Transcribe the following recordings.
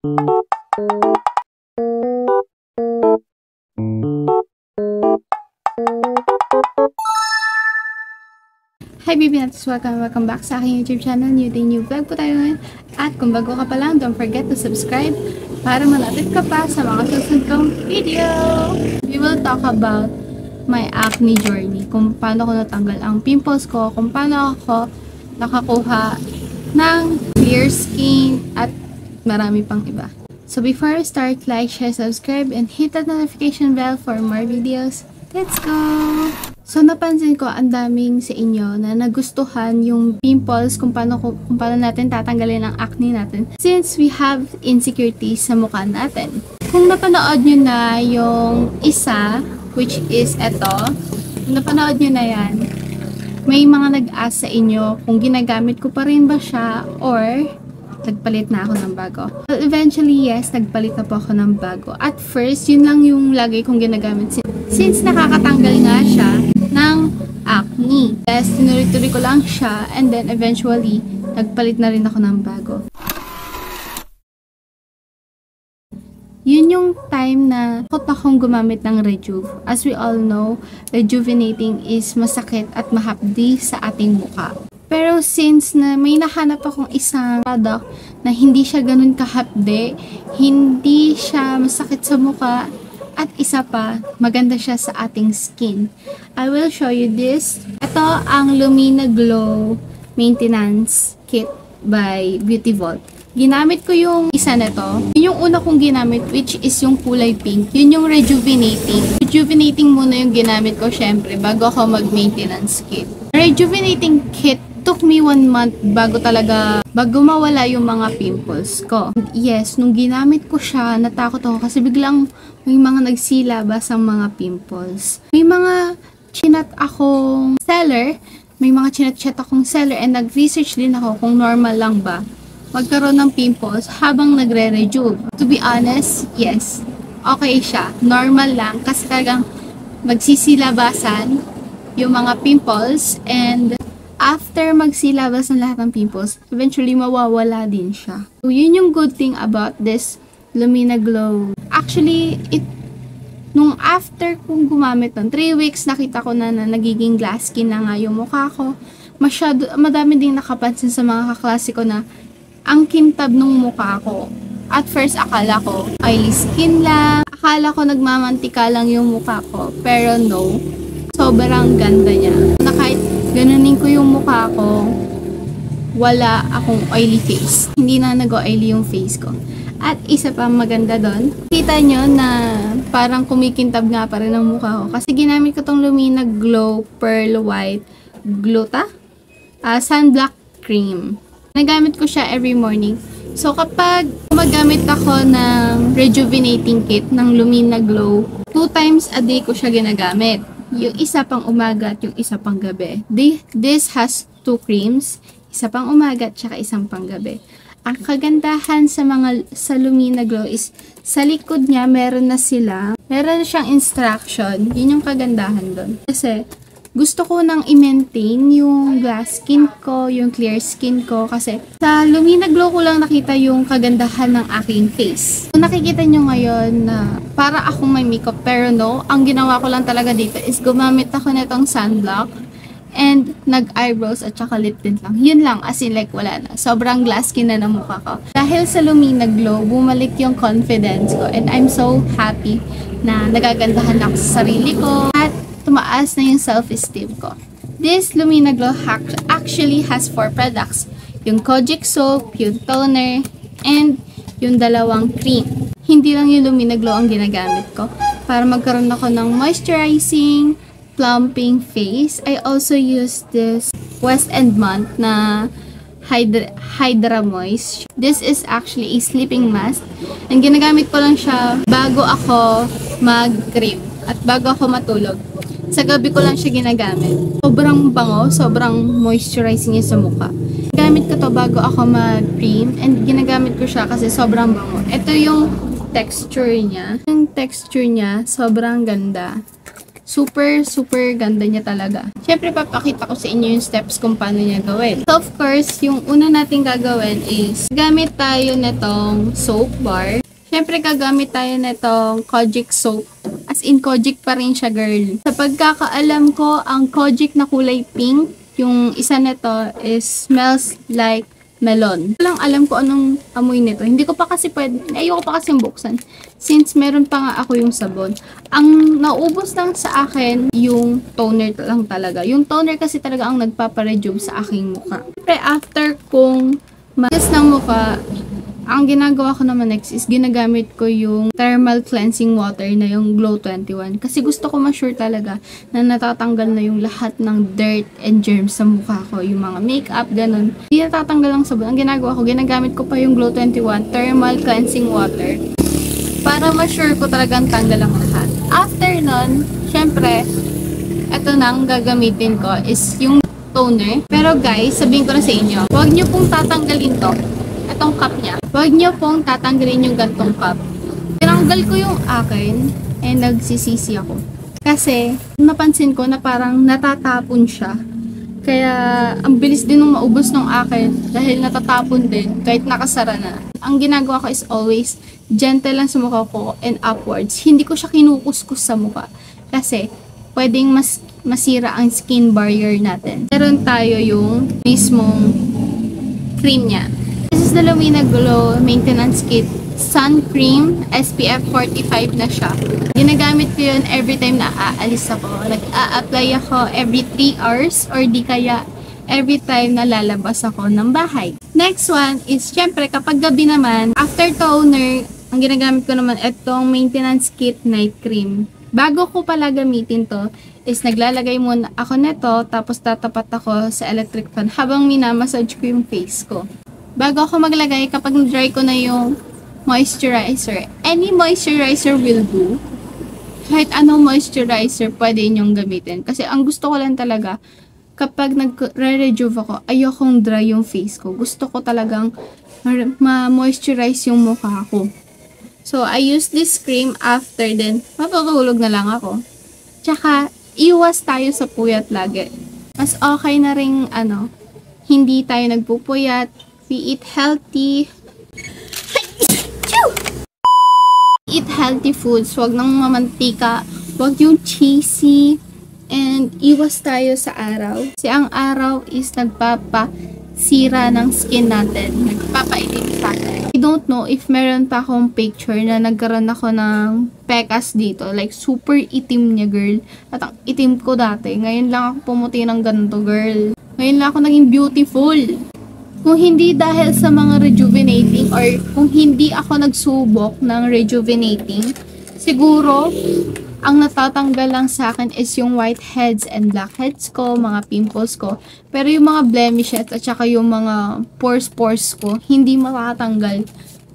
Hi baby nuts! Welcome back sa aking YouTube channel. New vlog po tayo ngayon. At kung bago ka pa lang, don't forget to subscribe para ma-notify ka pa sa mga susunod kong video. We will talk about my acne journey. Kung paano ko natanggal ang pimples ko, kung paano ako nakakuha ng clear skin at marami pang iba. So before we start, like, share, subscribe, and hit that notification bell for more videos. Let's go! So, napansin ko ang daming sa inyo na nagustuhan yung pimples kung paano natin tatanggalin ang acne natin since we have insecurities sa mukha natin. Kung napanood nyo na yung isa, which is eto, kung napanood nyo na yan, may mga nag-ask sa inyo kung ginagamit ko pa rin ba siya or nagpalit na ako ng bago. Well, eventually, yes, nagpalit na po ako ng bago. At first, yun lang yung lagi kong ginagamit since nakakatanggal nga siya ng acne. Yes, tinuloy-tuloy ko lang siya and then eventually, nagpalit na rin ako ng bago. Yun yung time na takot akong gumamit ng Rejuve. As we all know, rejuvenating is masakit at mahapdi sa ating mukha. Pero since na may nahanap akong isang product na hindi siya ganun kahapde, hindi siya masakit sa mukha, at isa pa, maganda siya sa ating skin. I will show you this. Ito ang Lumina Glow Maintenance Kit by Beauty Vault. Ginamit ko yung isa na to. Yun yung una kong ginamit, which is yung kulay pink. Yun yung rejuvenating. Rejuvenating muna yung ginamit ko, syempre, bago ako mag-maintenance kit. Rejuvenating kit took me 1 month bago mawala yung mga pimples ko. Yes, nung ginamit ko siya, natakot ako kasi biglang may mga nagsilabas ang mga pimples. May mga chinat akong seller, and nag-research din ako kung normal lang ba magkaroon ng pimples habang nagre-rejuve. To be honest, yes, okay siya. Normal lang kasi talagang magsisilabasan yung mga pimples and after magsilabas ng lahat ng pimples, eventually mawawala din siya. So, yun yung good thing about this Lumina Glow. Actually, nung after kong gumamit nun, 3 weeks, nakita ko na nagiging glass skin na nga yung mukha ko. Madami ding nakapansin sa mga kaklase ko na ang kintab nung mukha ko. At first, akala ko oily skin lang. Akala ko nagmamantika lang yung mukha ko. Pero no, sobrang ganda niya. Na kahit ganunin ko yung mukha ko, wala akong oily face. Hindi na nag-oily yung face ko. At isa pa maganda doon, kita nyo na parang kumikintab nga pa rin ang mukha ko. Kasi ginamit ko tong Lumina Glow Pearl White Gluta Sunblock Cream. Nagamit ko siya every morning. So kapag gumagamit ako ng rejuvenating kit ng Lumina Glow, 2 times a day ko siya ginagamit. Yung isa pang umaga at yung isa pang gabi. This has 2 creams, isa pang umaga at saka isang pang gabi. Ang kagandahan sa Lumina Glow is sa likod niya meron siyang instruction. Yun yung kagandahan doon. Kasi gusto ko nang i-maintain yung glass skin ko, yung clear skin ko kasi sa Lumina Glow ko lang nakita yung kagandahan ng aking face. So, nakikita nyo ngayon na para akong may makeup pero no, ang ginawa ko lang talaga dito is gumamit ako nitong sunblock and nag-eyebrows at saka lip tint lang. Yun lang, as in like wala na. Sobrang glass skin na ng mukha ko. Dahil sa Lumina Glow, bumalik yung confidence ko and I'm so happy na nagagandahan ako sa sarili ko at tumaas na yung self-esteem ko. This Lumina Glow actually has 4 products. Yung Kojic soap, yung toner, and yung 2 cream. Hindi lang yung Lumina Glow ang ginagamit ko. Para magkaroon ako ng moisturizing, plumping face, I also use this West End Month na Hydra Moist. This is actually a sleeping mask. And ginagamit ko lang siya bago ako mag-cream at bago ako matulog. Sa gabi ko lang siya ginagamit. Sobrang bango, sobrang moisturizing niya sa mukha. Gamit ko to bago ako mag-cream and ginagamit ko siya kasi sobrang bango. Ito yung texture niya. Yung texture niya, sobrang ganda. Super, super ganda niya talaga. Siyempre, papakita ko sa inyo yung steps kung paano niya gawin. So, of course, yung una natin gagawin is gamit tayo netong soap bar. Siyempre, gagamit tayo netong Kojic soap. As in, Kojic pa rin siya, girl. Sa pagkakaalam ko, ang Kojic na kulay pink, yung isa nito is smells like melon. Walang alam ko anong amoy nito. Hindi ko pa kasi pwede, ayoko pa kasi buksan. Since meron pa nga ako yung sabon. Ang naubos lang sa akin, yung toner lang talaga. Yung toner kasi talaga ang nagpaparejuve sa aking mukha. Siyempre, after kong magas ng mukha, ang ginagawa ko naman next is ginagamit ko yung thermal cleansing water na yung Glow 21. Kasi gusto ko ma-sure talaga na natatanggal na yung lahat ng dirt and germs sa mukha ko. Yung mga makeup, ganun. Hindi natatanggal ang sabon. Ang ginagawa ko, ginagamit ko pa yung Glow 21 thermal cleansing water para ma-sure ko talagang tanggal ang lahat. After nun, syempre, ito na ang gagamitin ko is yung toner. Pero guys, sabihin ko na sa inyo, huwag nyo pong tatanggalin to. Itong cup niya. Huwag nyo pong tatanggalin yung gantong cup. Tinanggal ko yung akin and nagsisisi ako. Kasi, napansin ko na parang natatapon siya. Kaya, ang bilis din nung maubos ng akin dahil natatapon din kahit nakasara na. Ang ginagawa ko is always gentle lang sa mukha ko and upwards. Hindi ko siya kinukuskus sa mukha. Kasi, pwedeng masira ang skin barrier natin. Meron tayo yung mismong cream niya. This is the Lumina Glow Maintenance Kit Sun Cream. SPF 45 na siya. Ginagamit ko yun every time na aalis ako. Nag-a-apply ako every 3 hours or di kaya every time na lalabas ako ng bahay. Next one is, syempre, kapag gabi naman, after toner, ang ginagamit ko naman itong Maintenance Kit Night Cream. Bago ko pala gamitin to, is naglalagay muna ako nito, tapos tatapat ako sa electric fan habang minamassage ko yung face ko. Bago ako maglagay, kapag dry ko na yung moisturizer, any moisturizer will do. Kahit anong moisturizer, pwede inyong gamitin. Kasi ang gusto ko lang talaga, kapag nag-re-rejuve ako, ayokong dry yung face ko. Gusto ko talagang ma-moisturize yung mukha ko. So, I use this cream after then, mapapahulog na lang ako. Tsaka, iwas tayo sa puyat lagi. Mas okay na rin, hindi tayo nagpupuyat. We eat healthy. Eat healthy foods. Huwag nang mamantika. Huwag yung cheesy. And iwas tayo sa araw. Kasi ang araw is nagpapasira ng skin natin. Nagpapaitim sa atin. I don't know if meron pa akong picture na nagkaroon ako ng pekas dito. Like, super itim niya, girl. At ang itim ko dati. Ngayon lang ako pumuti ng ganito, girl. Ngayon lang ako naging beautiful. Kung hindi dahil sa mga rejuvenating or kung hindi ako nagsubok ng rejuvenating, siguro, ang natatanggal lang sa akin is yung whiteheads and blackheads ko, mga pimples ko. Pero yung mga blemishes at saka yung mga pores ko, hindi makatanggal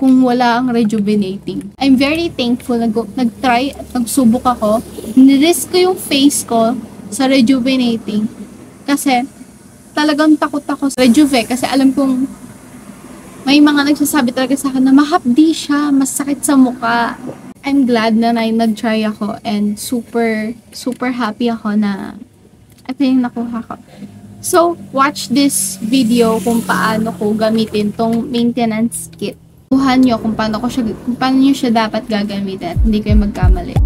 kung wala ang rejuvenating. I'm very thankful na nag-try at nagsubok ako. Nirisk ko yung face ko sa rejuvenating. Kasi, talagang takot ako sa rejuve kasi alam kong may mga nagsasabi talaga sa akin na mahapdi siya, masakit sa mukha. I'm glad na nag-try ako and super, super happy ako na ito yung nakuha ko. So, watch this video kung paano ko gamitin tong maintenance kit. Kuhan nyo kung paano nyo siya dapat gagamitin at hindi kayo magkamali.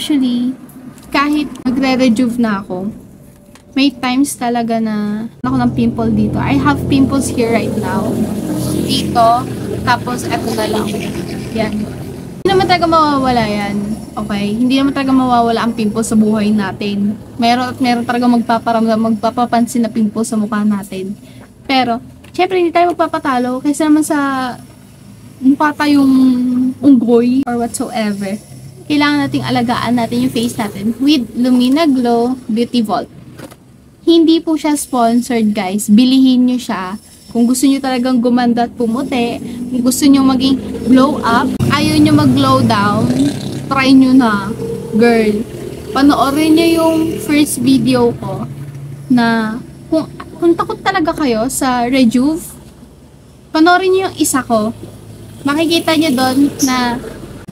Actually, kahit magre-rejuve na ako, may times talaga na ako ng pimple dito. I have pimples here right now. Dito, tapos eto na lang. Yan. Hindi naman talaga mawawala yan. Okay? Hindi naman talaga mawawala ang pimples sa buhay natin. Meron talaga magpapapansin na pimples sa mukha natin. Pero, syempre hindi tayo magpapatalo kasi naman sa mukha tayong unggoy or whatsoever. Kailangan nating alagaan natin yung face natin with Lumina Glow Beauty Vault. Hindi po siya sponsored, guys. Bilihin nyo siya. Kung gusto nyo talagang gumanda at pumuti, kung gusto nyo maging glow up, ayaw nyo mag-glow down, try nyo na. Girl, panoorin nyo yung first video ko na kung takot talaga kayo sa Rejuve, panoorin nyo yung isa ko. Makikita nyo doon na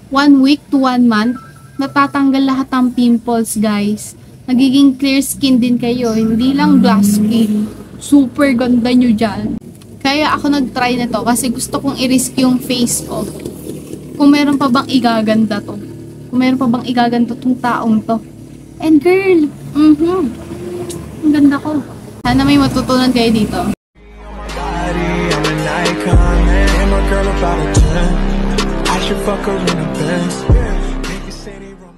1 week to 1 month, natatanggal lahat ng pimples, guys. Nagiging clear skin din kayo, hindi lang glass skin. Super ganda nyo dyan. Kaya ako nag-try na to kasi gusto kong i-risk yung face ko. Kung meron pa bang igaganda to. Kung meron pa bang igaganda tong taong to. And girl, ang ganda ko. Sana may matutunan kayo dito. I should fuck her in the best.